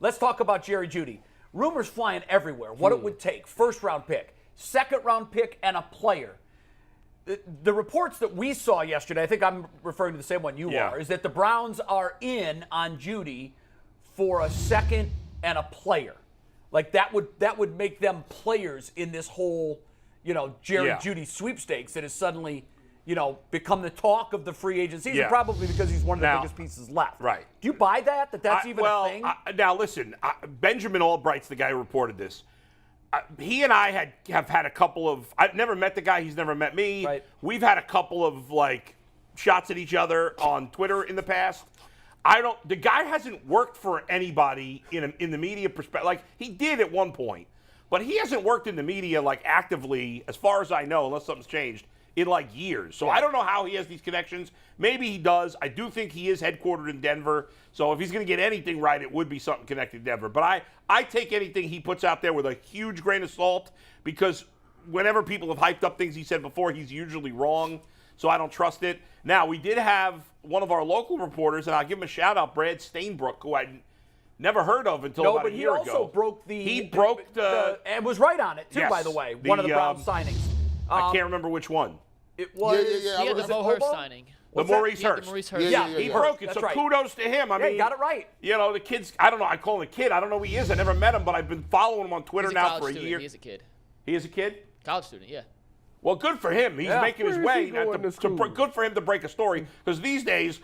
Let's talk about Jerry Jeudy. Rumors flying everywhere. What it would take. First-round pick, second-round pick, and a player. The reports that we saw yesterday, I think I'm referring to the same one you are, is that the Browns are in on Jeudy for a second and a player. Like that would make them players in this whole, Jerry Jeudy sweepstakes that has suddenly, become the talk of the free agent season, probably because he's one of the biggest pieces left. Right. Do you buy that's even a thing? Now listen, Benjamin Allbright's the guy who reported this. He and I have had a couple of. I've never met the guy. He's never met me. Right. We've had a couple of shots at each other on Twitter in the past. The guy hasn't worked for anybody in the media perspective. Like he did at one point, but he hasn't worked in the media actively, as far as I know, unless something's changed, in years. So I don't know how he has these connections. Maybe he does. I do think he is headquartered in Denver. So if he's going to get anything right, it would be something connected to Denver. But I take anything he puts out there with a huge grain of salt, because whenever people have hyped up things he said before, he's usually wrong. So I don't trust it. Now, we did have one of our local reporters, and I'll give him a shout-out, Brad Stainbrook, who I'd never heard of until about a year ago. He also broke the... He broke the... And was right on it, too, yes, by the way. One of the Browns signings. I can't remember which one. It was... He had the Hurst signing. The Maurice Hurst. He broke it, so right. kudos to him. I mean, got it right. The kid's, I don't know, I call him a kid. I don't know who he is. I never met him, but I've been following him on Twitter now for a year. He is a kid. He is a kid? College student, yeah. Well, good for him. He's making his way. Good for him to break a story, because these days,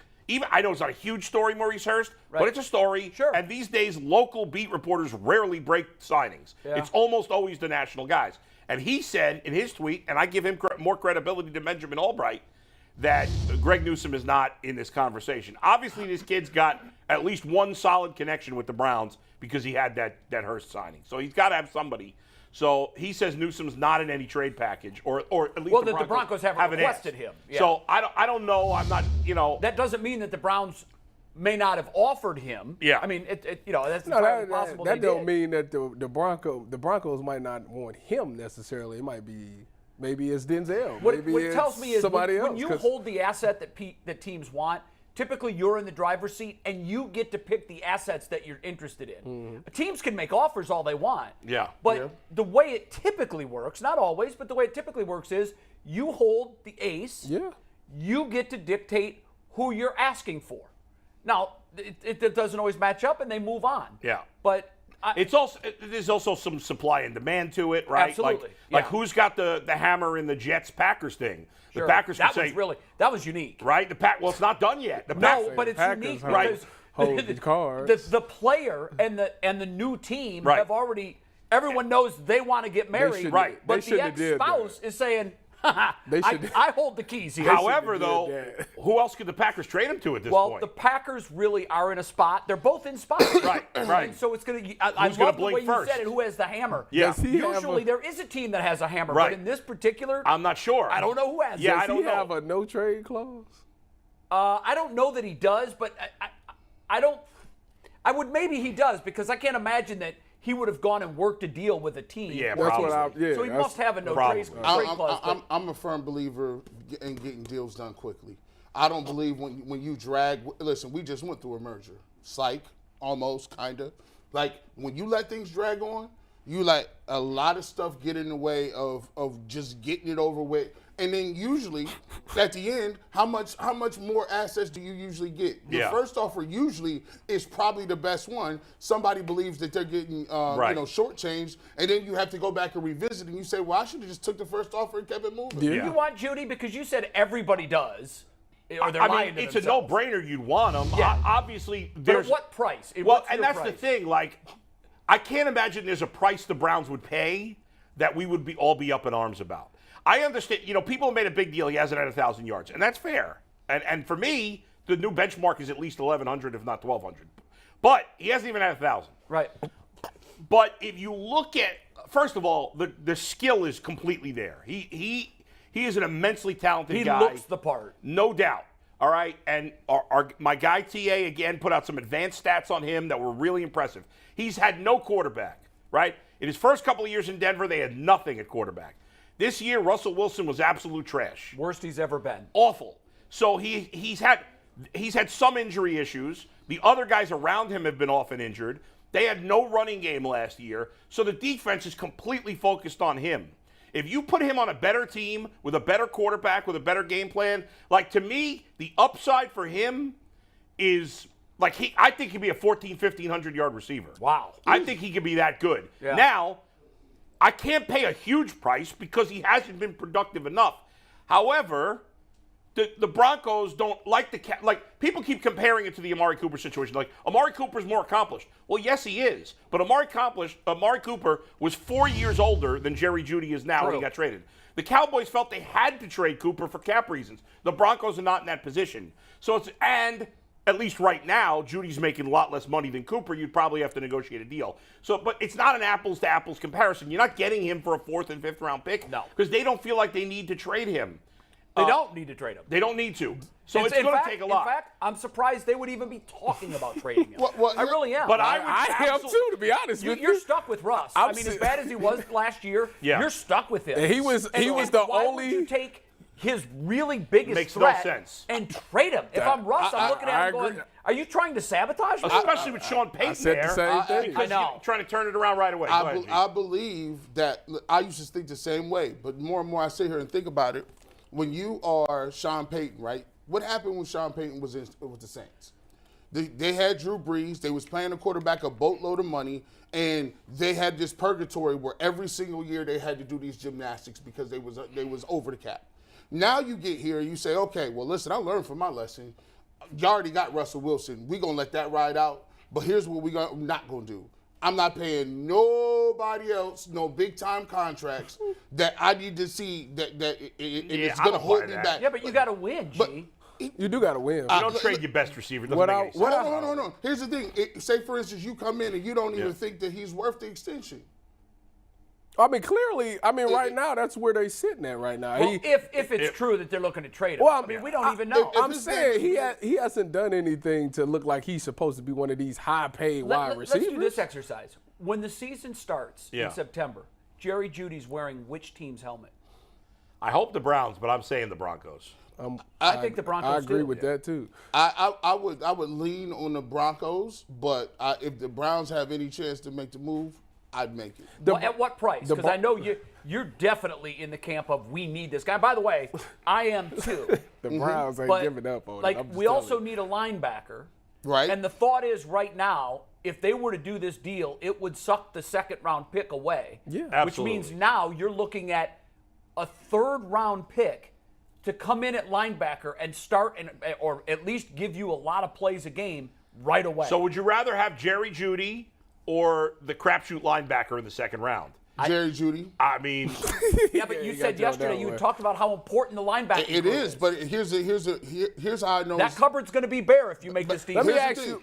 I know it's not a huge story, Maurice Hurst, but it's a story. Sure. And these days, local beat reporters rarely break signings. Yeah. It's almost always the national guys. And he said in his tweet, and I give him more credibility to Benjamin Allbright, that Greg Newsome is not in this conversation. Obviously, this kid's got at least one solid connection with the Browns because he had that Hurst signing. So he's got to have somebody. So he says Newsome's not in any trade package, or at least the Broncos haven't requested him. Yeah. So I don't know. I'm not, That doesn't mean that the Browns may not have offered him. Yeah. I mean, that's entirely possible. That don't mean that the Broncos might not want him necessarily. It might be. Maybe it's Denzel. What it tells me is somebody when you hold the asset that teams want, typically you're in the driver's seat and you get to pick the assets that you're interested in. Mm-hmm. Teams can make offers all they want. Yeah. But the way it typically works, not always, but the way it typically works is you hold the ace. Yeah. You get to dictate who you're asking for. Now, it doesn't always match up and they move on. Yeah. But there's also some supply and demand to it, right? Absolutely. Like who's got the hammer in the Jets-Packers thing? Sure. The Packers could say, that was unique. right? Well, it's not done yet. But it's Packers unique have because hold the cards. the player and the new team Right. have already. Everyone knows they want to get married, right. but They the shouldn't have did ex-spouse is saying, I hold the keys here. However, though, who else could the Packers trade him to at this Well, point? the Packers really are in a spot. They're both in spots. Right. And so it's going to. I gonna love the blink way first? you said it. Who has the hammer? Yeah. Usually there is a team that has a hammer, Right. but in this particular, I'm not sure. I don't know who has. Yeah, it. I don't know. have a no trade clause? I don't know that he does, but I don't. Maybe he does, because I can't imagine that he would have gone and worked a deal with a team. Yeah, That's probably. what So he must have a no Probably. trade clause. I'm a firm believer in getting deals done quickly. I don't believe when you drag. Listen, we just went through a merger. Psych, almost, kind of. Like, when you let things drag on, you let a lot of stuff get in the way of just getting it over with. And then usually, at the end, how much more assets do you usually get? The first offer usually is probably the best one. Somebody believes that they're getting shortchanged, and then you have to go back and revisit, and you say, well, I should have just took the first offer and kept it moving. Do you want Jeudy? Because you said everybody does. Or they're lying to it's themselves. a no-brainer you'd want him. Yeah. Obviously, But there's at what price? And that's the thing. Like, I can't imagine there's a price the Browns would pay that we would all be up in arms about. I understand, people have made a big deal. He hasn't had 1,000 yards, and that's fair. And for me, the new benchmark is at least 1,100, if not 1,200. But he hasn't even had 1,000. Right. But if you look at, first of all, the skill is completely there. He is an immensely talented guy. He looks the part. No doubt. All right. And my guy TA, again, put out some advanced stats on him that were really impressive. He's had no quarterback, right? In his first couple of years in Denver, they had nothing at quarterback. This year, Russell Wilson was absolute trash. Worst he's ever been. Awful. So he's had some injury issues, The other guys around him have been often injured. They had no running game last year, so the defense is completely focused on him. If you put him on a better team with a better quarterback, with a better game plan, like to me, the upside for him is like I think he'd be a 1,500 yard receiver. Wow. I think he could be that good. Yeah. Now, I can't pay a huge price because he hasn't been productive enough. However, the Broncos don't like people keep comparing it to the Amari Cooper situation. Like, Amari Cooper's more accomplished. Well, yes, he is. But Amari Cooper was 4 years older than Jerry Jeudy is now when he got traded. The Cowboys felt they had to trade Cooper for cap reasons. The Broncos are not in that position. And at least right now, Judy's making a lot less money than Cooper. You'd probably have to negotiate a deal. But it's not an apples to apples comparison. You're not getting him for a 4th and 5th round pick. No. Because they don't feel like they need to trade him. They don't need to trade him. They don't need to. So it's going to take a lot. In fact, I'm surprised they would even be talking about trading him. Well, I really am. But I am too, to be honest with you. You're stuck with Russ. I mean, as bad as he was last year, you're stuck with him. And he was the why only. Would you take his really biggest Makes no threat sense. and trade him? If I'm Russ, I'm looking at him agree. going, "Are you trying to sabotage me?" Especially with Sean Payton said the there. same thing. Because I know. you're trying to turn it around right away. Go ahead, G. I believe that I used to think the same way, but more and more I sit here and think about it. When you are Sean Payton, right? What happened when Sean Payton was with the Saints? They had Drew Brees. They was paying a quarterback a boatload of money, and they had this purgatory where every single year they had to do these gymnastics because they was over the cap. Now you get here and you say, okay, well, listen, I learned from my lesson. You already got Russell Wilson. We're going to let that ride out, but here's what we're not going to do. I'm not paying nobody else no big-time contracts that I need to see that it's going to hold me back. Yeah, but you got to win, G. You do got to win. You don't trade your best receiver. Doesn't make any sense. No. Here's the thing. Say, for instance, you come in and you don't even think that he's worth the extension. I mean, clearly, right now, that's where they're sitting at right now. Well, if it's true that they're looking to trade him, Well, I mean, we don't even know. I'm saying he hasn't done anything to look like he's supposed to be one of these high-paid wide receivers. Let's do this exercise. When the season starts in Yeah. September, Jerry Judy's wearing which team's helmet? I hope the Browns, but I'm saying the Broncos. I think the Broncos I agree do. with that, too. I would lean on the Broncos, but if the Browns have any chance to make the move, I'd make it. Well, at what price? Because I know you're definitely in the camp of we need this guy. By the way, I am too. The Browns ain't But, giving up on like, it. I'm just we telling also you. need a linebacker. Right. And the thought is right now, if they were to do this deal, it would suck the 2nd round pick away. Yeah. Which means now you're looking at a 3rd round pick to come in at linebacker and start or at least give you a lot of plays a game right away. So would you rather have Jerry Jeudy or the crapshoot linebacker in the 2nd round? Jerry Jeudy. I mean, yeah, but you said gotta go yesterday that you way. talked about how important the linebacker It is, but here's how I know. that cupboard's going to be bare if you make this deal. Let me Here's ask the you,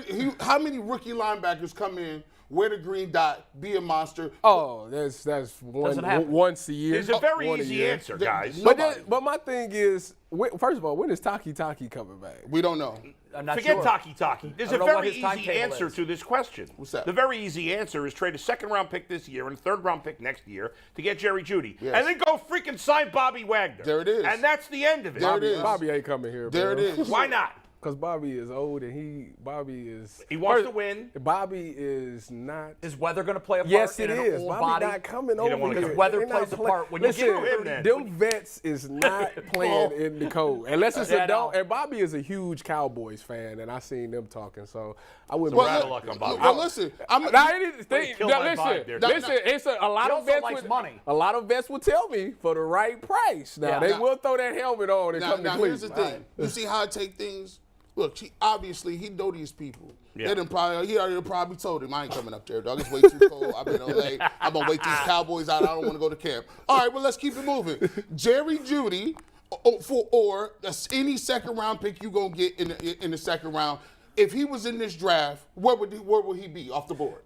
thing. So how many rookie linebackers come in, wear the green dot, be a monster? Oh, that's Doesn't happen. once a year. it's a very One a easy year. answer, guys. But my thing is, first of all, when is Taki coming back? We don't know. I'm not Forget sure. Taki. There's I a don't know what very his easy timetable answer is. to this question. What's that? The very easy answer is trade a 2nd round pick this year and a 3rd round pick next year to get Jerry Jeudy. Yes. And then go freaking sign Bobby Wagner. There it is. And that's the end of it. There it is. Bobby ain't coming here. There bro. it is. Why not? Because Bobby is old and Bobby is. He wants to win. Bobby is not. Is weather going to play a part Yes, in it an is. old Bobby body? not coming don't over wanna here. come. Weather They not plays a play- part. When you Listen, get him, then. them vets is not playing in the cold. Unless it's Yeah, a dog. no. And Bobby is a huge Cowboys fan, and I seen them talking. So I wouldn't. Well, Rather luck on Bobby. well, listen. Kill my vibe there. Listen. It's a lot He of also vets. likes money. A lot of vets will tell me for the right price. Now Yeah. they Now- will throw that helmet on and come to Now here's the Cleveland. thing. You see how I take things? Look, obviously he know these people. Yeah. He already probably told him, I ain't coming up there, dog. It's way too cold. I've been in LA. I'm going to wait these Cowboys out. I don't want to go to camp. All right, well, let's keep it moving. Jerry Jeudy or any 2nd round pick you going to get in the 2nd round, if he was in this draft, where would he be off the board?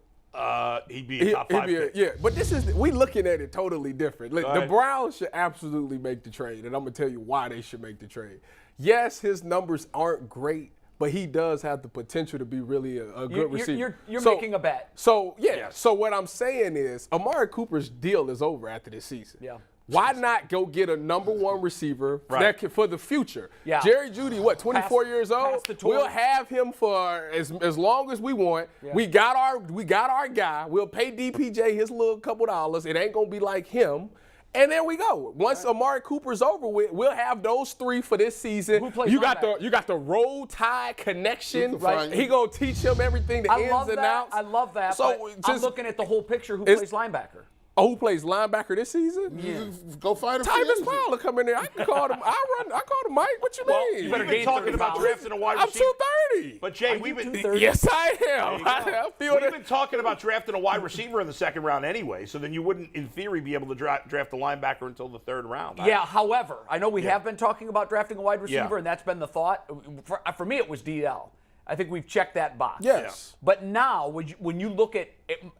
He'd be a top 5 pick. Yeah, but we looking at it totally different. Look, the Browns should absolutely make the trade, and I'm gonna tell you why they should make the trade. Yes, his numbers aren't great, but he does have the potential to be really a good receiver. You're making a bet. So yeah, so what I'm saying is Amari Cooper's deal is over after this season. Yeah. Why not go get a number one receiver that can, for the future? Yeah. Jerry Jeudy, what, 24 years old? We'll have him for as long as we want. Yeah. We got our guy. We'll pay DPJ his little couple dollars. It ain't gonna be like him. And there we go. Once Amari Cooper's over with, we'll have those three for this season. Who plays you got the Roll Tide connection. Right? He gonna teach him everything, the ins and outs. I love that. So I'm looking at the whole picture. Who plays linebacker? Oh, who plays linebacker this season? Yeah. Go find a Tyvis Fowler come in there. I can call him. I call him Mike. What you mean? We've been talking about drafting a wide receiver. I'm 230. But Jay, we've been Yes, I am. We've been talking about drafting a wide receiver in the second round anyway. So then you wouldn't, in theory, be able to draft a linebacker until the third round. Yeah. However, I know we have been talking about drafting a wide receiver, and that's been the thought. For me, it was DL. I think we've checked that box. Yes. But now, when you look at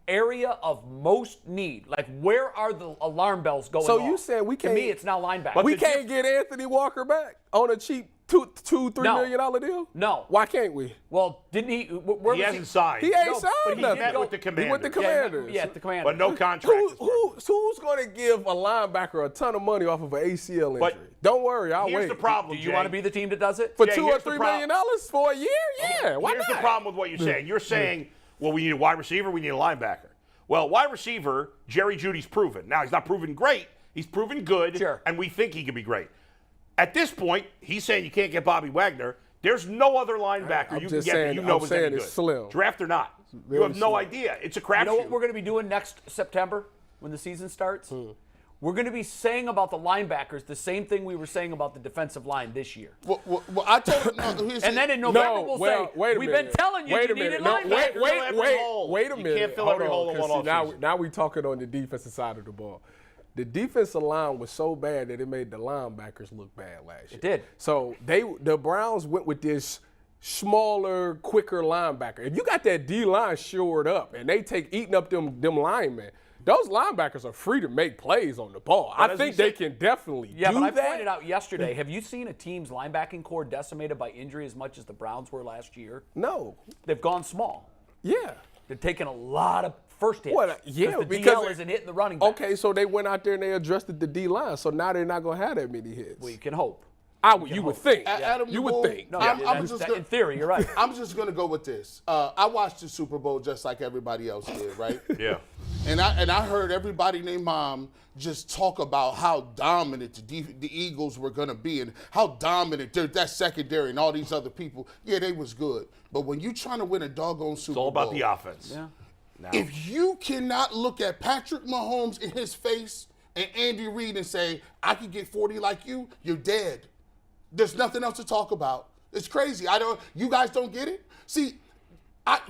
area of most need, like where are the alarm bells going So off? you saying we can't? To me, it's now linebacker. We can't get Anthony Walker back on a cheap $3 million deal? No. Why can't we? Well, didn't he? Where He was hasn't signed. He ain't No, signed but he nothing. met with the Commanders. He with the Commanders. Yeah, the Commanders. But no contract. Who's going to give a linebacker a ton of money off of an ACL injury? Don't worry, I'll Here's wait. the problem, Do you want to be the team that does it? For Jay, $2 or $3 million for a year? Yeah, why Here's not? the problem with what you're saying. You're saying, well, we need a wide receiver, we need a linebacker. Well, wide receiver, Jerry Jeudy's proven. Now, he's not proven great. He's proven good, Sure. and we think he can be great. At this point, he's saying you can't get Bobby Wagner. There's no other linebacker you can get that you know is any good. It's slim. Draft or not. You have no idea. It's a crapshoot. You know what we're going to be doing next September when the season starts? We're going to be saying about the linebackers the same thing we were saying about the defensive line this year. Well, I told and then in November we'll say, we've been telling you you needed linebackers. Wait a minute. You can't fill every hole in one offseason. Now we're talking on the defensive side of the ball. The defensive line was so bad that it made the linebackers look bad last year. It did. So the Browns went with this smaller, quicker linebacker. If you got that D-line shored up and they eating up them linemen, those linebackers are free to make plays on the ball. I think they can definitely do that. Yeah, but I pointed out yesterday, have you seen a team's linebacking core decimated by injury as much as the Browns were last year? No. They've gone small. Yeah. They're taking a lot of first hits. Yeah, because DL isn't hitting the running back. Okay, so they went out there and they adjusted the D-line, so now they're not going to have that many hits. Well, you can hope. You would think. Adam, you would think. No, in theory, you're right. I'm just going to go with this. I watched the Super Bowl just like everybody else did, right? Yeah. And I heard everybody named Mom just talk about how dominant the Eagles were going to be and how dominant that secondary and all these other people. Yeah, they was good. But when you trying to win a doggone Super Bowl. It's all about the offense. Yeah. Now. If you cannot look at Patrick Mahomes in his face and Andy Reid and say, I could get 40 like you, you're dead. There's nothing else to talk about. It's crazy. You guys don't get it? See,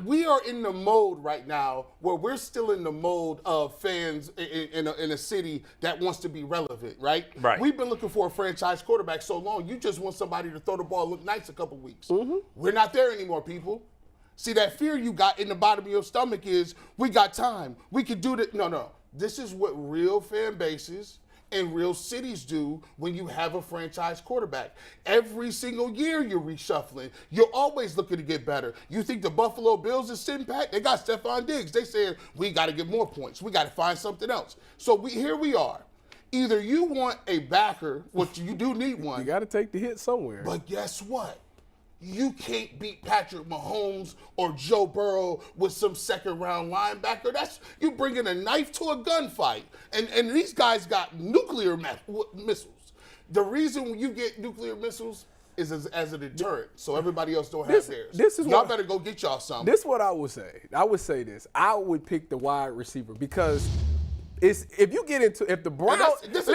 we are in the mode right now where we're still in the mode of fans in a city that wants to be relevant, right? Right. We've been looking for a franchise quarterback so long. You just want somebody to throw the ball and look nice a couple weeks. Mm-hmm. We're not there anymore, people. See, that fear you got in the bottom of your stomach is, we got time. We can do that. No. This is what real fan bases and real cities do when you have a franchise quarterback. Every single year you're reshuffling. You're always looking to get better. You think the Buffalo Bills is sitting back? They got Stephon Diggs. They said, we got to get more points. We got to find something else. So here we are. Either you want a backer, which you do need one. You got to take the hit somewhere. But guess what? You can't beat Patrick Mahomes or Joe Burrow with some second-round linebacker. You bringing a knife to a gunfight. And these guys got nuclear missiles. The reason you get nuclear missiles is as a deterrent, so everybody else don't have theirs. Y'all better go get y'all something. This is what I would say. I would say this. I would pick the wide receiver because if the Browns it's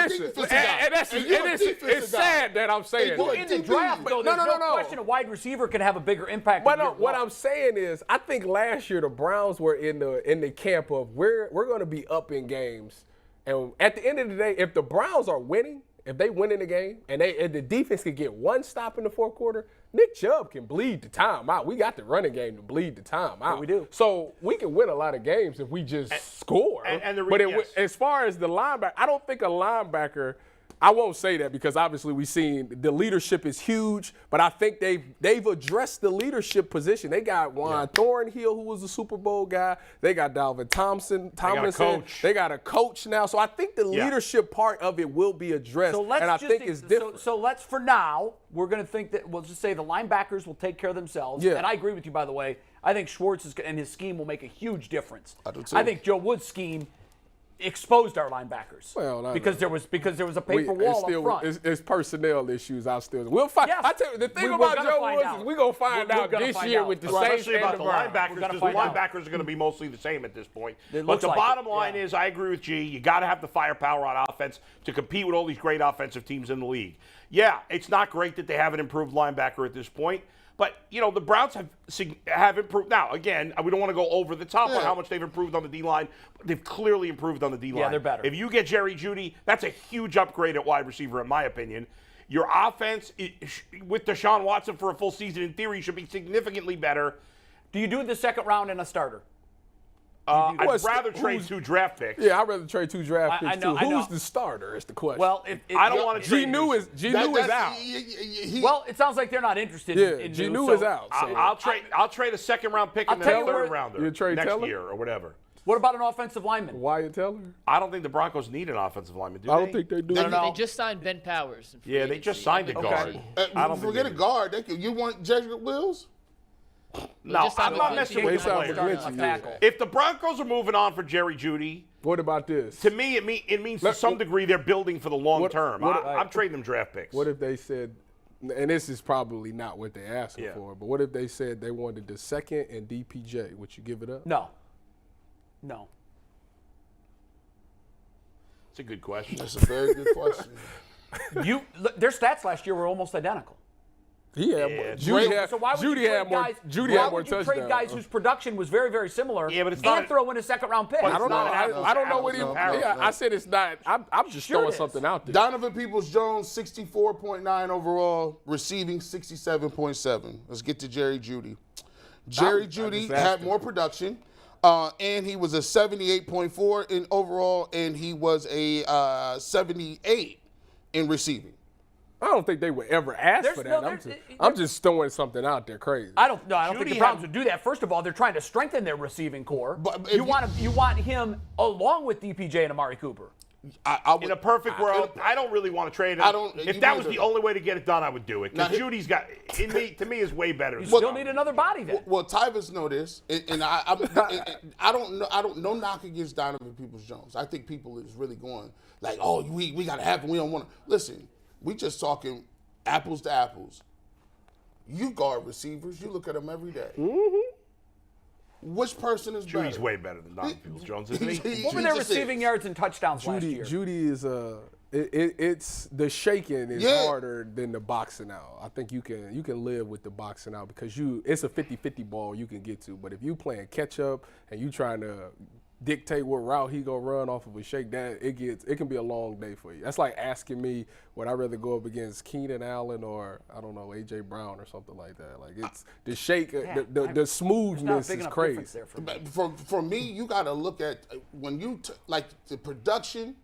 sad that I'm saying well, in the draft, though, there's no question a wide receiver can have a bigger impact. But what I'm saying is, I think last year the Browns were in the camp of we're going to be up in games, and at the end of the day, if the Browns are winning, if they win in the game, and the defense could get one stop in the fourth quarter, Nick Chubb can bleed the time out. We got the running game to bleed the time out. Yeah, we do. So we can win a lot of games if we just score. As far as the linebacker, I don't think a linebacker I won't say that because obviously we've seen the leadership is huge, but I think they've addressed the leadership position. They got Juan Thornhill, who was a Super Bowl guy. They got Dalvin Tomlinson. They got a coach now. So I think the leadership part of it will be addressed, and I think it's different. So let's, for now, we're going to think that we'll just say the linebackers will take care of themselves. Yeah. And I agree with you, by the way. I think Schwartz and his scheme will make a huge difference. I do too. I think Joe Wood's scheme exposed our linebackers because there was a paper wall up front. It's personnel issues. We'll find. Yes. I tell you, the thing about Joe Woods is we're gonna find out this year with the same especially about the linebackers, because the linebackers are going to be mostly the same at this point. But the bottom line is, I agree with G. You got to have the firepower on offense to compete with all these great offensive teams in the league. Yeah, it's not great that they have an improved linebacker at this point. But, the Browns have improved. Now, again, we don't want to go over the top on how much they've improved on the D-line. But they've clearly improved on the D-line. Yeah, they're better. If you get Jerry Jeudy, that's a huge upgrade at wide receiver, in my opinion. Your offense, with DeSean Watson for a full season, in theory, should be significantly better. Do you do the second round and a starter? I'd rather trade 2 draft picks. Yeah, I'd rather trade 2 draft picks, too. I know. Who's the starter is the question. Well, I don't want to trade Genu is out. Well, it sounds like they're not interested in Genu is out. So. I'll trade a second-round pick and then a third-rounder next year or whatever. What about an offensive lineman? Wyatt Teller? I don't think the Broncos need an offensive lineman, do they? I don't think they do. They just signed Ben Powers. Yeah, they just signed a guard. I don't forget a guard. You want Jacob Wills? No, I'm not messing with the player. If the Broncos are moving on for Jerry Jeudy, what about this? To me, it means to some degree they're building for the long term. I'm trading them draft picks. What if they said, and this is probably not what they're asking for, but what if they said they wanted the second and DPJ? Would you give it up? No. It's a good question. That's a very good question. Their stats last year were almost identical. He had So why would you trade guys whose production was very, very similar and throw in a second-round pick? I don't know. I don't know what he. I said it's not. I'm just throwing something out there. Donovan Peoples-Jones, 64.9 overall, receiving 67.7. Let's get to Jerry Jeudy. Jerry Jeudy had more production, and he was a 78.4 in overall, and he was a 78 in receiving. I don't think they would ever ask for that. I'm just throwing something out there crazy. I don't think the Browns would do that. First of all, they're trying to strengthen their receiving core. But you want him along with DPJ and Amari Cooper. In a perfect world, I don't really want to trade him. If that was the only way to get it done, I would do it. Because Judy's got, to me, is way better. You still need another body then. Well, Tyvus know this, and I don't no knock against Donovan Peoples-Jones. I think people is really going like, oh, we got to have him. We don't want to. Listen, we just talking apples to apples. You guard receivers. You look at them every day. Mm-hmm. Which person is better? Judy's way better than Donovan Peoples-Jones, isn't he? What were their receiving yards and touchdowns last year? Jeudy is it's the shaking is harder than the boxing out. I think you can live with the boxing out because it's a 50-50 ball you can get to. But if you playing catch up and you trying to dictate what route he gonna run off of a shake, it can be a long day for you. That's like asking me would I rather go up against Keenan Allen or I don't know A.J. Brown or something like that. Like it's the shake, the smoothness is crazy. For me, you got to look at when you like the production.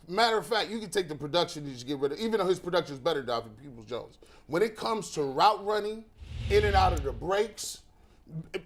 Matter of fact, you can take the production and just get rid of, even though his production is better than Peoples-Jones. When it comes to route running, in and out of the breaks.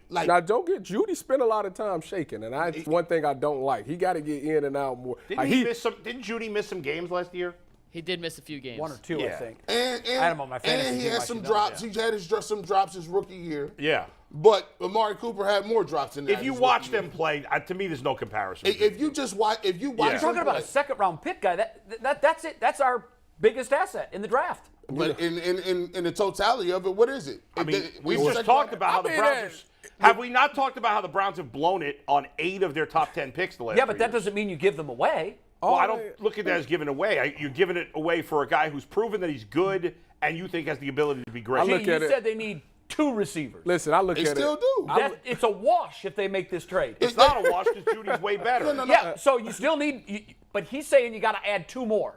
Like, now, don't get Jeudy spent a lot of time shaking, and that's one thing I don't like. He got to get in and out more. Didn't Jeudy miss some games last year? He did miss a few games. 1 or 2, I think. And I had him on my fantasy and he team, had some drops. He had some drops his rookie year. Yeah. But Amari Cooper had more drops in that. If you watch them play, to me, there's no comparison. If you watch, you're talking about a second-round pick guy. That's it. That's our biggest asset in the draft. But in the totality of it, what is it? I mean, we've just talked about how the Browns have we not talked about how the Browns have blown it on 8 of their top 10 picks the last 3 but that doesn't mean you give them away. Well, I don't look at that as giving away. You're giving it away for a guy who's proven that he's good and you think has the ability to be great. You said they need 2 receivers. Listen, I look at it. They still do. It's a wash if they make this trade. It's not a wash because Judy's way better. No. Yeah, so you still need but he's saying you got to add 2 more.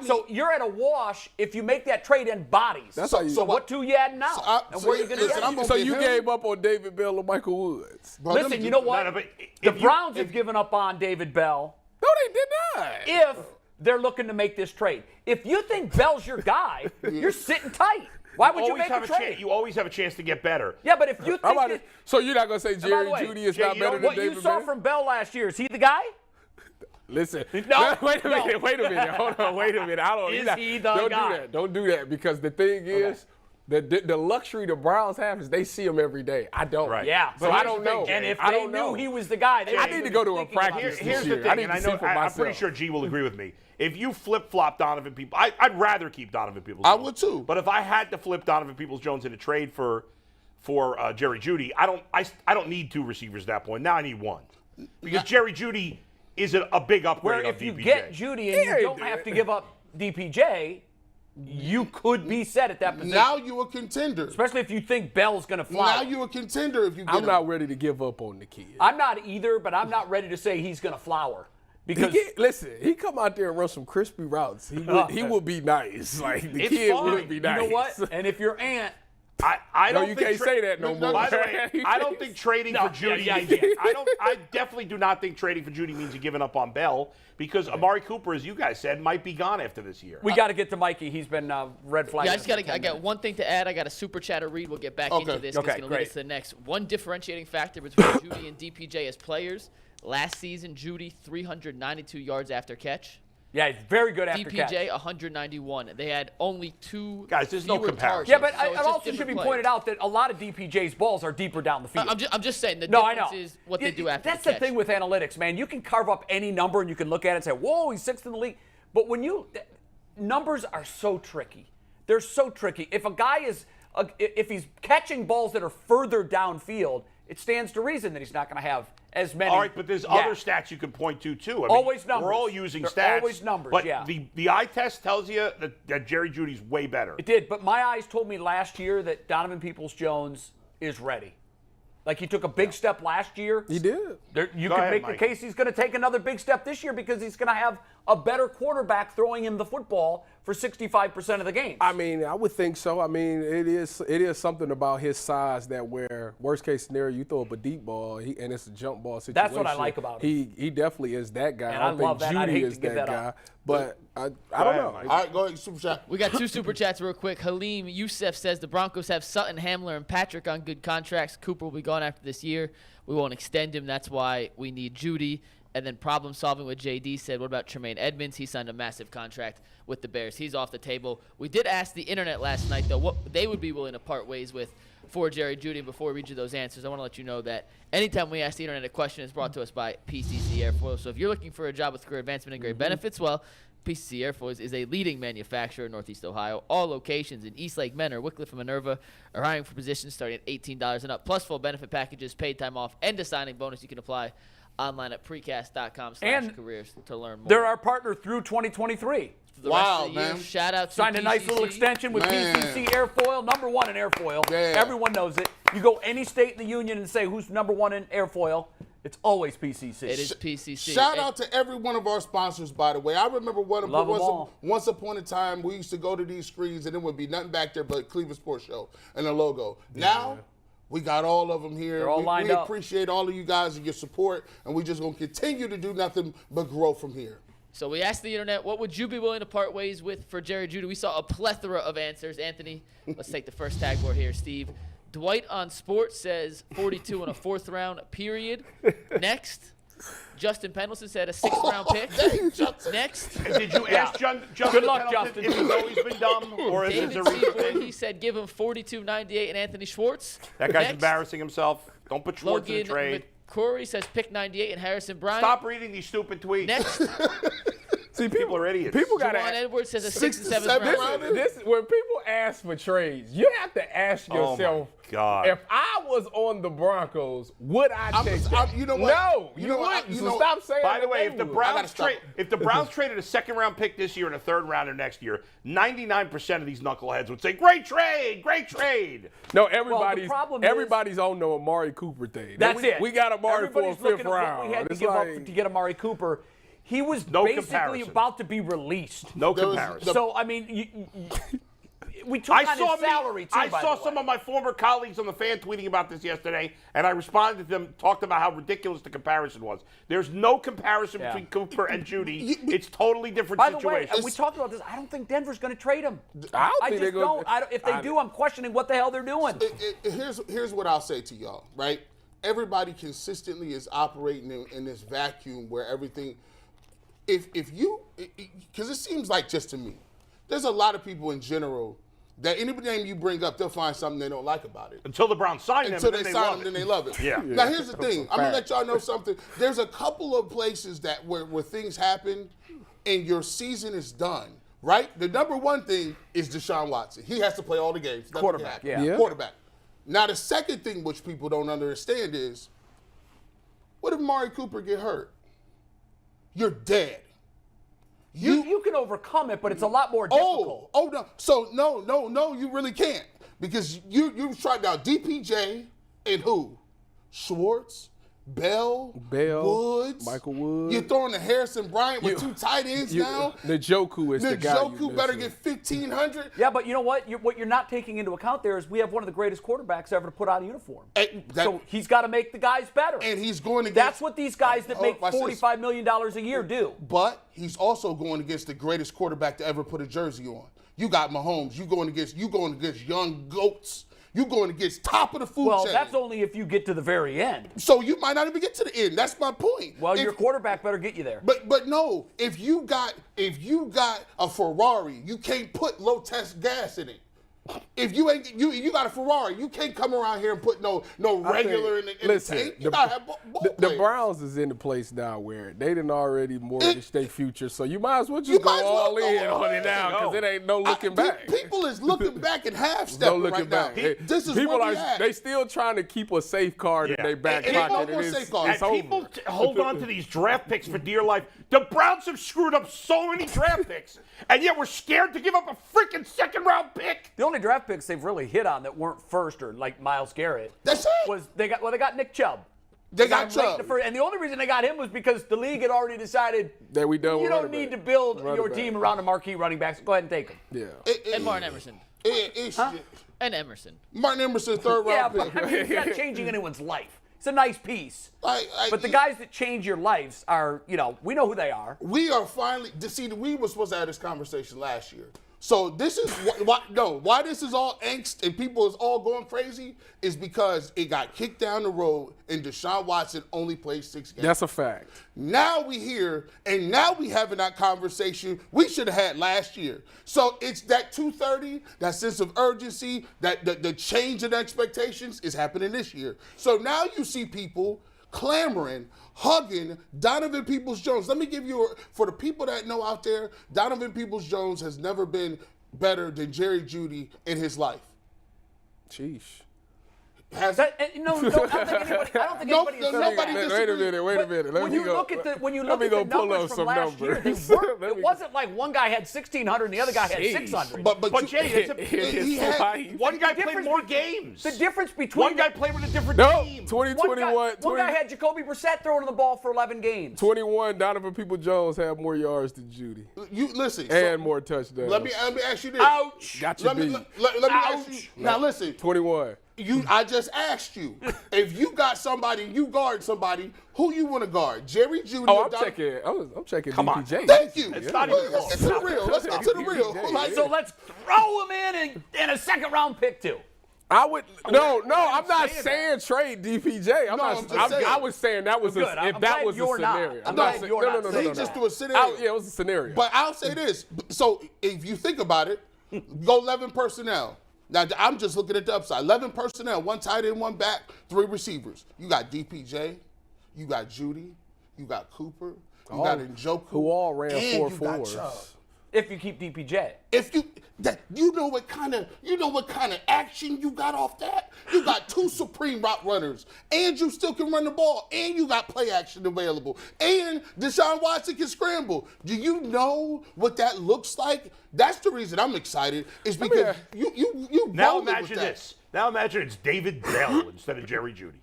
So you're at a wash if you make that trade in bodies. So what 2 you add now? And where are you going to get? So you gave up on David Bell or Michael Woods? Bro, listen, you know what? The Browns have given up on David Bell. No, they did not. they're looking to make this trade. If you think Bell's your guy, you're sitting tight. Why would you make a trade? You always have a chance to get better. Yeah, but if you think so you're not going to say Jerry Jeudy is not better than what David you saw Manning? from Bell last year, is he the guy? Listen, No, wait a minute. Hold on, wait a minute. He the don't guy? do that. Don't do that because the thing is, the luxury the Browns have is they see him every day. I don't. Right. Yeah, So I don't know. And if I they don't knew know. he was the guy, they I would need to be go to a thinking about practice it. Here's this the year. I thing, need and to I see know for I'm myself. pretty sure G will agree with me. If you flip-flop Donovan Peoples, I'd rather keep Donovan Peoples. I would too. But if I had to flip Donovan Peoples-Jones in a trade for Jerry Jeudy, I don't need 2 receivers at that point. Now I need 1 because Jerry Jeudy is a big upgrade Where on if you DPJ. get Jeudy and you don't have to give up DPJ, you could be set at that position. Now you a contender. Especially if you think Bell's going to fly. Now you a contender if you get I'm him. not ready to give up on the kid. I'm not either, but I'm not ready to say he's going to flower. Because Listen, he come out there and run some crispy routes. He would be nice. Like the It's kid fine. would be nice. you know what? And if your aunt, I No, don't you think can't say that no more. By the way, I don't think trading for Jeudy. yeah, yeah. I definitely do not think trading for Jeudy means you're giving up on Bell because Amari Cooper, as you guys said, might be gone after this year. we got to get to Mikey. He's been red flagged. Yeah, I got one thing to add. I got a super chat to read. We'll get back into this. Okay, It's going to lead great. us to the next. One differentiating factor between Jeudy and DPJ as players. Last season, Jeudy 392 yards after catch. Yeah, he's very good after catch. DPJ 191. They had only 2 Guys, there's no fewer comparison. targets, Yeah, but so it it's just also should different be players. pointed out that a lot of DPJ's balls are deeper down the field. I'm just saying the No, I difference know. is what they do after That's the the catch. thing with analytics, man. You can carve up any number and you can look at it and say, whoa, he's 6th in the league. But when numbers are so tricky. They're so tricky. If a guy if he's catching balls that are further downfield, it stands to reason that he's not going to have as many. All right, but there's other stats you can point to, too. I mean, Always numbers. We're all using They're stats. always numbers, but yeah. the eye test tells you that Jerry Judy's way better. It did, but my eyes told me last year that Donovan Peoples-Jones is ready. Like he took a big step last year. He did. You Go can ahead, make Mike. the case he's going to take another big step this year because he's going to have a better quarterback throwing him the football for 65% of the games. I mean, I would think so. I mean, it is something about his size that where worst case scenario you throw up a deep ball and it's a jump ball situation. That's what I like about him. He definitely is that guy. And I don't I love think that. I'd Judy hate is to give that that guy. up. But I don't ahead, know. Mike. All right, go ahead, super chat. We got 2 super chats real quick. Halim Youssef says the Broncos have Sutton, Hamler, and Patrick on good contracts. Cooper will be gone after this year. We won't extend him. That's why we need Jeudy. And then problem solving with JD said, what about Tremaine Edmonds? He signed a massive contract with the Bears. He's off the table. We did ask the internet last night, though, what they would be willing to part ways with for Jerry Jeudy. Before we read you those answers, I want to let you know that anytime we ask the internet a question, it's brought to us by PCC Airfoil. So if you're looking for a job with career advancement and great benefits, well, PCC Airfoil is a leading manufacturer in Northeast Ohio. All locations in Eastlake, Menor, Wickliffe, and Minerva are hiring for positions starting at $18 and up, plus full benefit packages, paid time off, and a signing bonus. You can apply online at precast.com/careers to learn more. They're our partner through 2023. For the rest Wow, of the year, man. shout out to Signed a nice PCC. little extension with Man. PCC Airfoil, #1 in airfoil. Yeah. Everyone knows it. You go any state in the union and say who's #1 in airfoil, it's always PCC. It is PCC. Shout And- out to every one of our sponsors, by the way. I remember Love 'em all. once upon a time we used to go to these screens and there would be nothing back there but Cleveland Sports Show and a logo. Now we got all of them here. They're all lined we up. appreciate all of you guys and your support, and we just gonna continue to do nothing but grow from here. So we asked the internet, what would you be willing to part ways with for Jerry Jeudy? We saw a plethora of answers. Anthony, let's take the first tag board here, Steve. Dwight on Sports says 42 in a 4th round, period. Next, Justin Pendleton said a 6th round pick. Next, Did you ask Justin Good luck, Pendleton Justin. if he's always been dumb, or is David this a recent Seaboard, thing? he said give him 42.98 and Anthony Schwartz. That guy's Next, embarrassing himself. Don't put Schwartz in Logan the trade. McCrory says pick 98 and Harrison Bryant. Stop reading these stupid tweets. Next, See, People are idiots. People got Juwan to. Edwards says a 6th and 7th seventh round. round. When people ask for trades, you have to ask Oh, yourself, my God. if I was on the Broncos, would I take that? you know what? No, You you, know what? wouldn't. You So know- stop saying By the that way, they if the would. Browns stop. if the Browns traded a 2nd round pick this year and a 3rd rounder next year, 99% of these knuckleheads would say, "Great trade, great trade." No, everybody's problem is- everybody's on the Amari Cooper thing. That's it. We got Amari for a Everybody's looking 5th at what round. we had to It's give like, up to get Amari Cooper. He was No basically comparison. about to be released. No There was comparison. the- So, I mean, we took on his salary, too, I by saw the way. some of my former colleagues on the fan tweeting about this yesterday, and I responded to them, talked about how ridiculous the comparison was. There's no comparison between Cooper and Jeudy. It's totally different By the way, situations. and we talked about this. I don't think Denver's going to trade him. I don't think just they're gonna- don't. If they do, I'm questioning what the hell they're doing. Here's what I'll say to y'all, right? Everybody consistently is operating in this vacuum where everything, if you, because it seems like just to me, there's a lot of people in general that any name you bring up, they'll find something they don't like about it. Until the Browns sign them, Until then they they sign love them, it. then they love it. Yeah. Now here's the thing. I'm gonna let y'all know something. There's a couple of places that where things happen, and your season is done. Right? The number one thing is DeSean Watson. He has to play all the games. Nothing Quarterback, can happen. yeah. Quarterback. Now the second thing which people don't understand is, what if Amari Cooper get hurt? You're dead. You can overcome it, but it's a lot more difficult. Oh no. So no, you really can't. Because you tried out DPJ and who? Schwartz, Bell, Woods, Michael Woods. You're throwing the Harrison Bryant with two tight ends now. Njoku is the guy. Njoku better get 1,500. Yeah, but you know what? What you're not taking into account there is we have one of the greatest quarterbacks ever to put on a uniform. So he's got to make the guys better. And he's going to That's what these guys that make watch this. $45 million a year do. But he's also going against the greatest quarterback to ever put a jersey on. You got Mahomes. You going against young goats. You going against top of the food Well, chain. that's only if you get to the very end. So you might not even get to the end. That's my point. Well, your quarterback better get you there. But no, if you got a Ferrari, you can't put low test gas in it. If you got a Ferrari, you can't come around here and put no regular in the tank. You gotta have both the players. Browns is in the place now where they done already mortgaged their future, so you might as well just go might as well all go in all on it in. now because it ain't no looking back. People is looking back and half No stepping looking right back. now. This is people where we are at. they still trying to keep a safe card in their back And ain't no pocket. more It's safe cards. it's And over. people hold on to these draft picks for dear life. The Browns have screwed up so many draft picks, and yet we're scared to give up a freaking second-round pick. The only draft picks they've really hit on that weren't first or like Myles Garrett. That's it. Was they got Nick Chubb. They got him late in Chubb. the first, and the only reason they got him was because the league had already decided That we done you with don't running need back. to build Running your back. team around a marquee running back. So go ahead and take him. Yeah. And Martin Emerson. And Emerson. Martin Emerson, third Yeah, round but pick. I mean, he's not changing anyone's life. It's a nice piece. But the guys that change your lives are, we know who they are. We are finally. See, we were supposed to have this conversation last year. So this is why this is all angst and people is all going crazy is because it got kicked down the road and DeSean Watson only played 6 games. That's a fact. Now we here and now we having that conversation we should have had last year. So it's that 2:30, that sense of urgency, that the change in expectations is happening this year. So now you see people clamoring, hugging Donovan Peoples-Jones. Let me give you, for the people that know out there, Donovan Peoples-Jones has never been better than Jerry Jeudy in his life. Sheesh. I I don't think anybody is nobody saying that. Wait a minute. Let When me you go. look at the let me go pull numbers up from some last year, numbers. they weren't, Let it me- wasn't like one guy had 1,600 and the other guy had Jeez. 600. But Jay, he had, one guy The played difference more be- games. the difference between One guy played with a different No, team. 2021. one guy had Jacoby Brissett throwing the ball for 11 games. 21, Donovan Peoples-Jones had more yards than Jeudy. you listen. And more touchdowns. Let me ask you this. Ouch. Got you Let me beat. ask you. Now listen. 21. I just asked you, if you got somebody, you guard somebody, who you want to guard? Jerry Jeudy Oh, or I'm Donovan? checking. I'm checking Come on. DPJ. Thank you. It's not even Let's get to the real. Let's get to the real. Like, So let's throw him in and a second-round pick, too. I would no. I'm not saying trade DPJ. I'm just saying. I was saying that was Good. if I'm that glad was a you're not. scenario. I'm not glad saying- you're no, not no, saying no, he no. just threw a scenario. Yeah, it was a scenario. But I'll say this. So if you think about it, go 11 personnel. Now, I'm just looking at the upside. 11 personnel, 1 tight end, 1 back, 3 receivers. You got DPJ, you got Jeudy, you got Cooper, you got Njoku. who all ran and 4 you got 4s. Chubb. If you keep DPJ. If you know what kind of action you got off that? You got 2 supreme route runners, and you still can run the ball, and you got play action available, and DeSean Watson can scramble. Do you know what that looks like? That's the reason I'm excited. Is because you Now rolling with imagine that. this. Now imagine it's David Bell instead of Jerry Jeudy.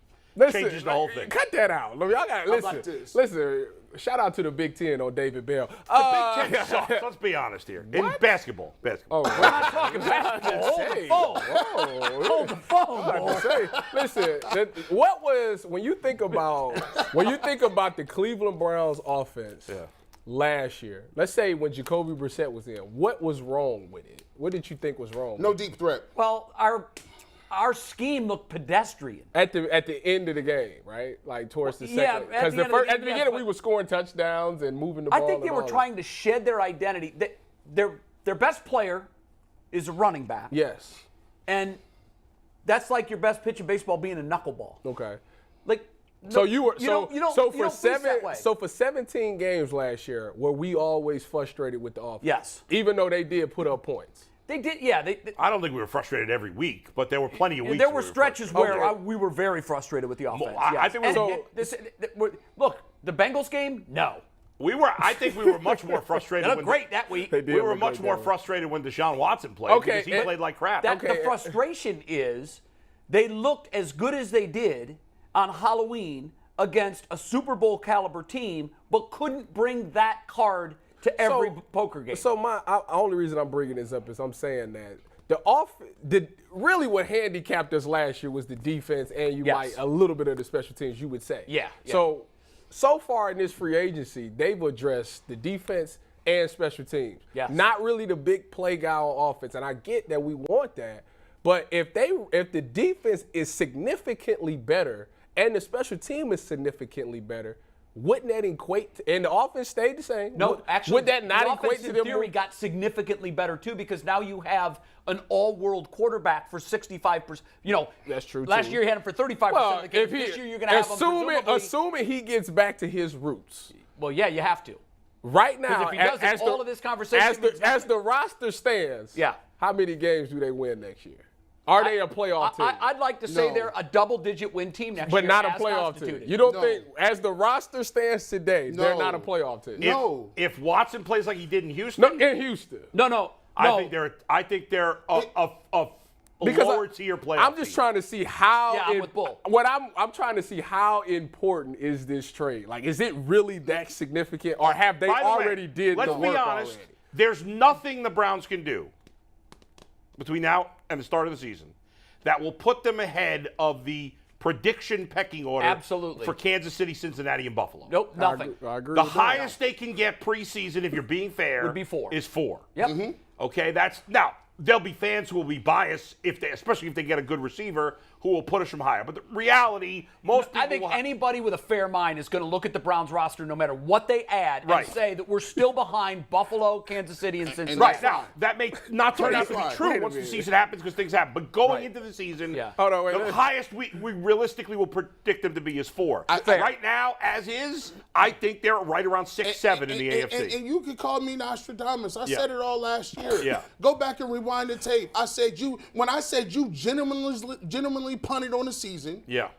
changes the whole thing. Cut that out. Y'all got about this? Listen. Shout out to the Big Ten on David Bell. The Big Ten sucks. Let's be honest here. In basketball. Oh, We're not talking basketball. Hold the phone. Listen, what was when you think about the Cleveland Browns offense last year? Let's say when Jacoby Brissett was in, what was wrong with it? What did you think was wrong? No deep threat. Well, our scheme looked pedestrian. At the end of the game, right? Like towards the Yeah, second. at Because the at the beginning we were scoring touchdowns and moving the ball. I think they were trying to shed their identity. Their best player is a running back. Yes. And that's like your best pitch in baseball being a knuckleball. Okay. Like So you were for 17 games last year, were we always frustrated with the offense? Yes. Even though they did put up points. They did, yeah. I don't think we were frustrated every week, but there were plenty of weeks. There were stretches where Okay. we were very frustrated with the offense. I think look, the Bengals game, no. I think we were much more frustrated. They looked great that week. We were much more frustrated when DeSean Watson played because he played like crap. The frustration is they looked as good as they did on Halloween against a Super Bowl caliber team, but couldn't bring that card to every poker game. So the only reason I'm bringing this up is I'm saying that really what handicapped us last year was the defense and might a little bit of the special teams, you would say. Yeah. So far in this free agency, they've addressed the defense and special teams. Yes. Not really the big play guy on offense, and I get that we want that. But if the defense is significantly better and the special team is significantly better, wouldn't that equate and the offense stayed the same? No, actually, would that not the equate offense to in them? theory got significantly better too because now you have an all-world quarterback for 65%. That's true. Last year you had him for 35% of the game. This year you're going to have him presumably. Assuming he gets back to his roots. Well, yeah, you have to. Right now, Because if he doesn't, all of this conversation as the roster stands, how many games do they win next year? Are they a playoff team? I'd like to say they're a double-digit win team next year. But not a playoff team. You don't think, as the roster stands today, they're not a playoff team? No. If Watson plays like he did in Houston, No, in Houston. No. I think they're a lower tier playoff. I'm just trying to see how. I'm with Bull. I'm trying to see how important is this trade? Like, is it really that significant, or have they already did the work already? Let's be honest. There's nothing the Browns can do between now and the start of the season that will put them ahead of the prediction pecking order. Absolutely. For Kansas City, Cincinnati, and Buffalo. Nope, nothing. I agree The with highest they can get preseason, if you're being fair, Would be 4. Is 4. Yep. Mm-hmm. Okay, now there'll be fans who will be biased especially if they get a good receiver who will push them higher. But the reality, most people I think anybody with a fair mind is going to look at the Browns roster no matter what they add and say that we're still behind Buffalo, Kansas City, and Cincinnati. Right now, that may not turn out to be true Wait a once the minute. season happens because things happen. But going into the season, Hold on, wait, the highest we realistically will predict them to be is 4. Fair. Right now, as is, I think they're right around 6-7 in the AFC. And you could call me Nostradamus. I said it all last year. Yeah. Go back and rewind the tape. When I said you genuinely punted on the season. Yeah.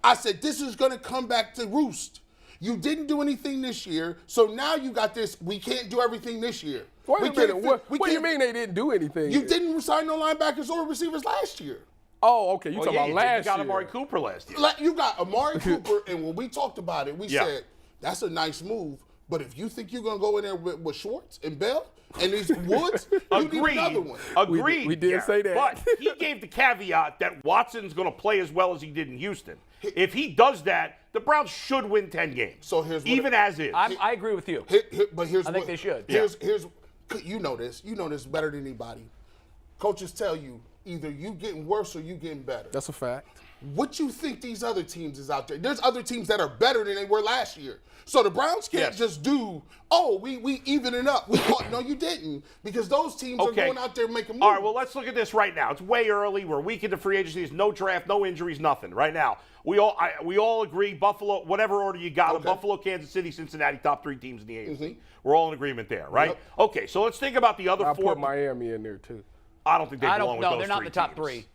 I said this is going to come back to roost. You didn't do anything this year, so now you got this. We can't do everything this year. Wait a minute. What do you mean they didn't do anything? You didn't sign no linebackers or receivers last year. Oh, okay. You talking about last year? You got Amari Cooper last year. You got Amari Cooper, and when we talked about it, we said that's a nice move. But if you think you're going to go in there with Schwartz and Bell and these Woods, you need another one. Agreed. We did say that. But he gave the caveat that Watson's going to play as well as he did in Houston. If he does that, the Browns should win 10 games. So here's what even as is. I agree with you. But here's I think they should. Here's you know this better than anybody. Coaches tell you either you getting worse or you getting better. That's a fact. What you think these other teams is out there? There's other teams that are better than they were last year. So the Browns can't just do, we even it up. No, you didn't, because those teams are going out there making moves. All right, well, let's look at this right now. It's way early. We're a week into free agency. There's no draft, no injuries, nothing right now. We all agree Buffalo, whatever order you got them, Buffalo, Kansas City, Cincinnati, top 3 teams in the AFC. Mm-hmm. We're all in agreement there, right? Yep. Okay, so let's think about the other I'll 4. put Miami in there, too. I don't think they belong with those 3 they're not in the top teams. 3.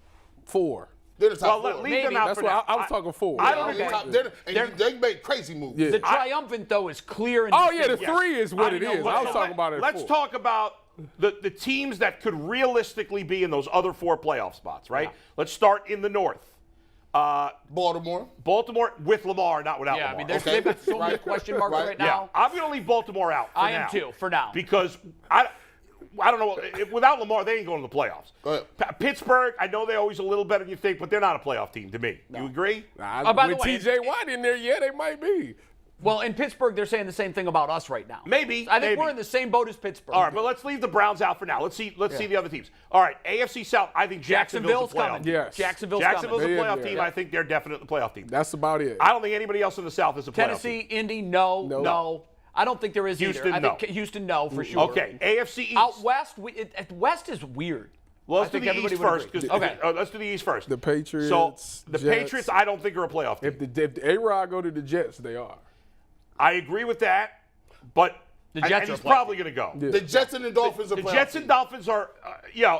4. They're the top 4. Leave them out That's for why now. I was talking 4. I don't agree. They make crazy moves. Yeah. The triumphant, though, is clear. And Oh, yeah, the distinct. 3 is what it is. I was talking about it at 4. Let's talk about the teams that could realistically be in those other 4 playoff spots, right? Yeah. Let's start in the North. Baltimore. Baltimore with Lamar, not without Yeah, Lamar. I mean, Okay. they've got so many Right. question marks right Yeah, now. I'm going to leave Baltimore out for I now. am too, for now. Because I don't know. Without Lamar, they ain't going to the playoffs. Go ahead. Pittsburgh, I know they're always a little better than you think, but they're not a playoff team to me. You agree? Oh, by the with way, TJ Watt in there, yeah, they might be. Well, in Pittsburgh, they're saying the same thing about us right now. Maybe. I think maybe. we're in the same boat as Pittsburgh. All right, but let's leave the Browns out for now. Let's see the other teams. All right, AFC South, I think Jacksonville's a playoff coming. team. Yes. Jacksonville's Jacksonville's coming. a playoff Yeah. team. I think they're definitely a playoff team. That's about it. I don't think anybody else in the South is a playoff Tennessee, team. Indy, no. No. I don't think there is Houston, either. I no. think Houston, no, for sure. Okay, AFC East. Out west, West is weird. Well, I let's do think the everybody East would first. agree. 'Cause- Okay. Let's do the East first. The Patriots, So the Jets. Patriots, I don't think are a playoff team. If the A-Rod go to the Jets, they are. I agree with that, but The Jets and are he's a playoff probably going to go. Yeah. The Jets and the Dolphins are The playoff Jets and team. Dolphins are,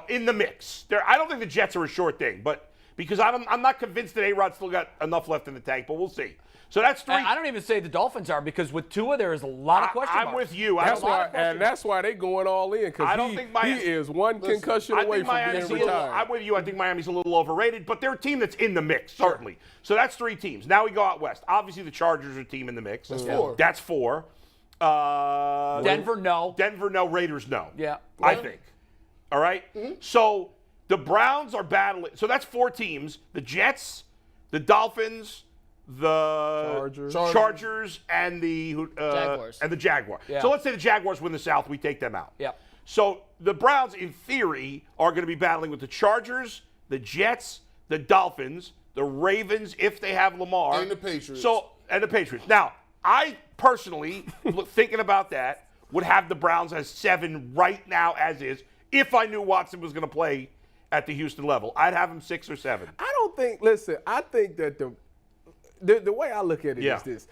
in the mix. I don't think the Jets are a sure thing, but because I'm not convinced that A-Rod still got enough left in the tank, but we'll see. So that's three. I don't even say the Dolphins are because with Tua, there is a lot of question marks. I'm with you. That's I why, don't, and that's why they going all in I because don't he, think Miami- he is one concussion I away think from Miami's being a little, retired. I'm with you. I think Miami's a little overrated, but they're a team that's in the mix, certainly. So that's three teams. Now we go out west. Obviously, the Chargers are a team in the mix. That's four. That's four. Denver, no. Denver, no. Raiders, no. Yeah. I think. All right? So the Browns are battling. So that's four teams. The Jets, the Dolphins, the Chargers. and the Jaguars. And the Jaguar. Yeah. So let's say the Jaguars win the South. We take them out. Yeah. So the Browns, in theory, are going to be battling with the Chargers, the Jets, the Dolphins, the Ravens, if they have Lamar. And the Patriots. And the Patriots. Now, I personally, thinking about that, would have the Browns as 7 right now as is. If I knew Watson was going to play at the Houston level, I'd have him 6 or 7. I don't think. Listen, I think that the way I look at it Yeah. is this: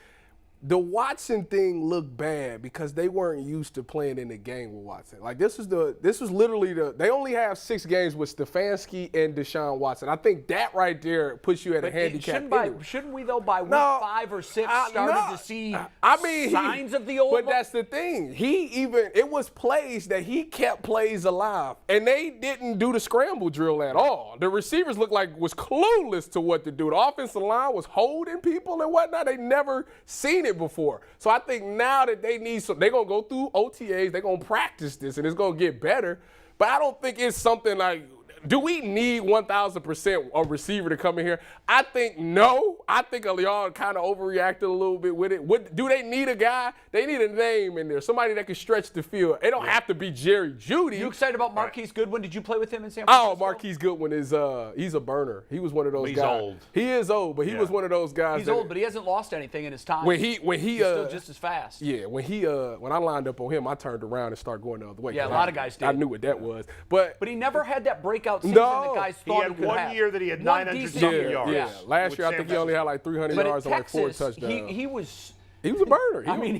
the Watson thing looked bad because they weren't used to playing in the game with Watson. Like this was literally they only have 6 games with Stefanski and DeSean Watson. I think that right there puts you at a handicap. Shouldn't we though by week No, 5 or 6 no. started to see I signs of the old? But that's the thing. It was plays that he kept plays alive, and they didn't do the scramble drill at all. The receivers looked like was clueless to what to do. The offensive line was holding people and whatnot. They never seen it before. So I think now that they need they're gonna go through OTAs. They're gonna practice this, and it's gonna get better. But I don't think it's something like. Do we need 1,000% a receiver to come in here? I think no. I think y'all kind of overreacted a little bit with it. Do they need a guy? They need a name in there, somebody that can stretch the field. They don't have to be Jerry Jeudy. You excited about Marquise Goodwin? Did you play with him in San Francisco? Oh, Marquise Goodwin is he's a burner. He was one of those He's guys. old. He is old, but he was one of those guys. He's that, old, but he hasn't lost anything in his time. when he He's still just as fast. Yeah, when I lined up on him, I turned around and started going the other way. Yeah, a lot of guys did. I knew what that was, but But he never had that breakout season No. that guys He thought had could one have. year that he had One 900 decent something year. yards. yeah, last With year I San think he only had like 300 But yards at and like 4 Texas, touchdowns. he was. He was a burner.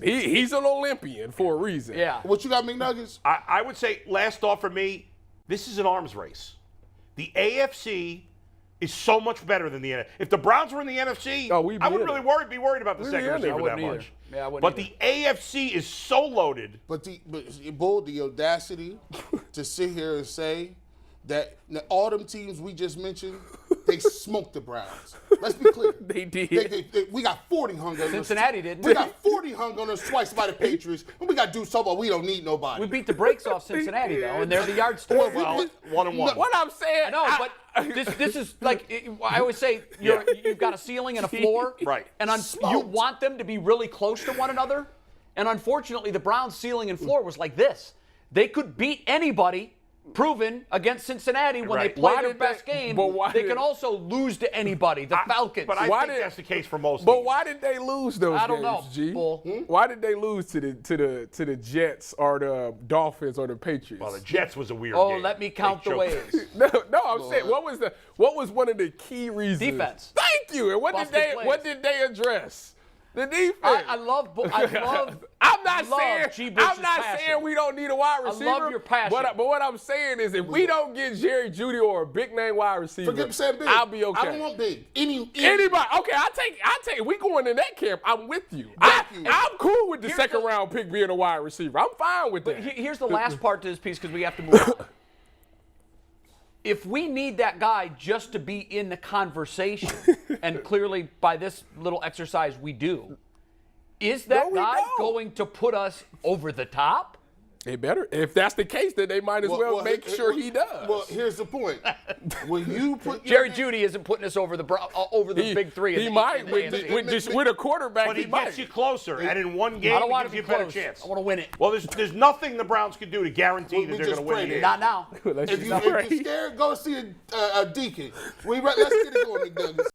He's an Olympian for a reason. Yeah. What you got, McNuggets? I would say, last thought for me, this is an arms race. The AFC is so much better than the NFC. If the Browns were in the NFC, Oh, we'd be I wouldn't in really it. be worried about the We'd second be in it. receiver I that wouldn't either. much. Yeah, I wouldn't But either. the AFC is so loaded. But Bull, the audacity to sit here and say that all them teams we just mentioned, they smoked the Browns. Let's be clear. They did. We got 40 hung on us. Cincinnati didn't. We got 40 hung on us twice by the Patriots, and we got to do something. We don't need nobody. We beat the brakes off Cincinnati, though, and they're the yardstick. Well, 1-1. What I'm saying, I know, but this is like I always say. You've got a ceiling and a floor, Right. And you want them to be really close to one another. And unfortunately, the Browns' ceiling and floor was like this. They could beat anybody, proven against Cincinnati when they Right. play Why their did best they- game. but why They did- can also lose to anybody. The Falcons. But I Why think did- that's the case for most But teams. why did they lose those I don't games, know, G? Bull. Why did they lose to the Jets or the Dolphins or the Patriots? Well, the Jets was a weird Oh, game. let me count They the choked. ways. No, I'm saying what was one of the key reasons? Defense. Thank you. And what Busted plays. did they address? The defense. I love. I'm not love saying G. Bush's I'm not passion. saying we don't need a wide receiver. love your passion. But what I'm saying is if we don't get Jerry Jeudy or a big name wide receiver, Forget saying big. I'll be okay. I don't want big. Anybody. Okay, I take. We going in that camp. I'm with you. I'm cool with the Here's second the- round pick being a wide receiver. I'm fine with that. Here's the last part to this piece because we have to move on. if we need that guy just to be in the conversation, and clearly by this little exercise we do, is that guy going to put us over the top? They better. If that's the case, then they might as well make sure he does. Well, here's the point. When you put Jerry Jeudy isn't putting us over the big three. He might with a quarterback. But he might. gets you closer, and in one game, I don't want it to gives be you a better close. chance. I want to win it. Well, there's nothing the Browns can do to guarantee that We they're just going to win the prayed game. Not now. If you're scared, go see a deacon. Let's get it going, McDougal.